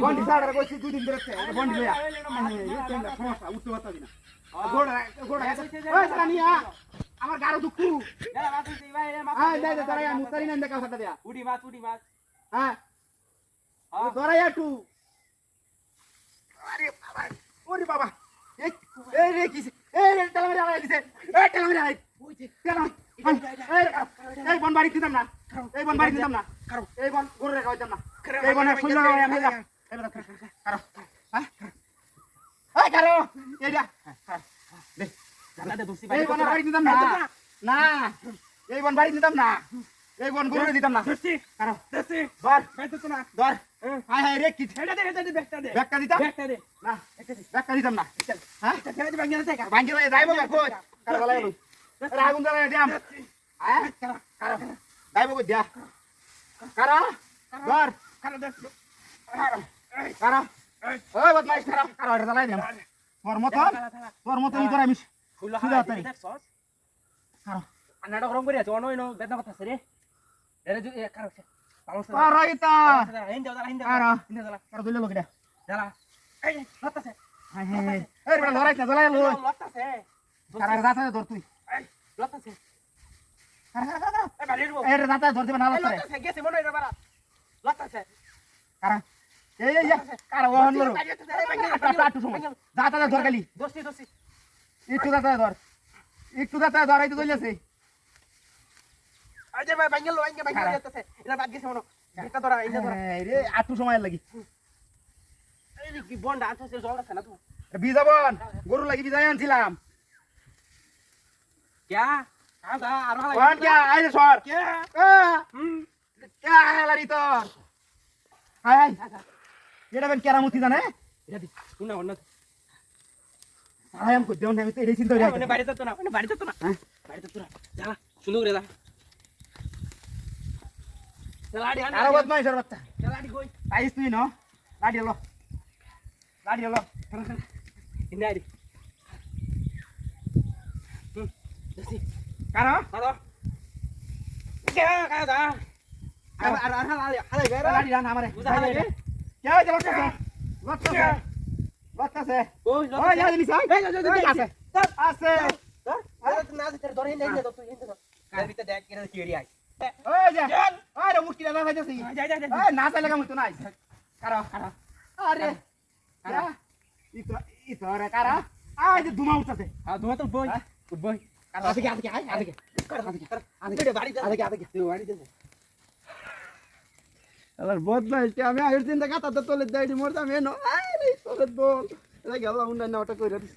বন্ডি সাড়া কইছি 2 দিন ধরে বন্ডি লয়া সমস্যা উঠতে পারতাছি না গোড়া গোড়া ওই সারা নিয়া আমার গাড়ো দুঃখু হ্যাঁ দে দে তোরা মুতারি না দেখা সাথে দিয়া উডি মাছ হ্যাঁ ধরাই একটু আরে বাবা ওরে বাবা এই রে কি এই তেলামারি আলাই দিছে এই তেলামারি আলাই ওইছে তেলামারি এই বন বাড়ি দিতাম না এই বন বাড়ি দিতাম না এই বন গরু রেখা দিতাম না এই বনে ফুল লাগাই আমি যা এবার কারো হ্যাঁ এই কারো এইডা দে জানাতে দোষী এই বন বাড়ি দিতাম না না এই বন বাড়ি দিতাম না এই বন গরু দিতাম না দোষী কারো দোষী ধর খাইতে তো না ধর হাই হাই রে কি এটা দে ব্যাগটা দে ব্যাগটা দিতাম দে না ব্যাগটা দিতাম না হ্যাঁ এটা ছেড়ে দে ভাঙিয়ে দে ভাঙ্গি যাইব না কই কারো গলাই লই আরে আগুন জ্বালাই দিয়াম হ্যাঁ কারো যাইব কই দিয়া কারো ধর কারো দে কারো ওই বদমাইশ কারো কারো এটা জ্বালাই দিয়াম তোর মতন ইতর আমি ফুল সুদা হাতে তারি দেখছস কারো আন্নাটা গরম করে আছে অনইনো বেদনা কথা আছে রে এরে যে কারো পালস কারো ইতা হিন্দে কারো দালা কারো দিলে লোক এটা দালা এই লতাছে হাই হাই এই বড় ধরাই না জ্বালাই লই লতাছে কারো যাতা ধর তুই এই লতাছে কারো এই বাড়ি রব এই যাতা ধরতে না লতরে লতাছে গেছে মনে রে বাড়া লতাছে কারো এই কারো ওহন লরো আটু সময় যাতা ধর খালি দোষী একটু যাতা ধর এই তো চলেছে আজে ভাই ভাঙল যেতেছে এটা বাদ গেছে মনে এটা ধরা এই ধরা রে আটু সময় লাগি এই কি বন্ডা আছে জল আছে না তো বিজাবন গরু লাগি বিজাই আনছিলাম क्या आधा आरो কোন কে আইরে সর क्या কে আলারি তোর আই এটা বেন কেরামতি জানে এটা দি শুনা অন্য আই আম কো দেও না আমি তো এই চিন্তা করি মানে বাড়িতে তো না বাড়িতে তো না যা শুনো রে যা লাড়ি হান আর বদমাইশের বাচ্চা লাড়ি কই আইস তুই ন লাড়ি হলো ইনারি দেখি কারো আরো কে কাদা আর হালাই বেরা লাড়ি রান আমারে বুঝা হালাই রে কে হইছে লটকাছে ওই ওই যা দিলি সাই আছে আছে না তেরে ধরে নেই তো তুই হিন্দে কার ভিতরে দেখ কেন কেড়ি আই ওই যা আরে মুটকি না খাইতেছি যা এই না চাইলে কাম তো নাই কারো আরে ইতো রে কারা আই যে ধুমা উঠছে হ্যাঁ তোমার তো বই বই আজকে বাড়ি দে আলার বদমাইশ আমি আইর চিন্তা কথা তো তোলে দেইনি মোর দাম এনো আই রে তোলে বল এটা গেল উন্নয়ন ওটা কইরা দিস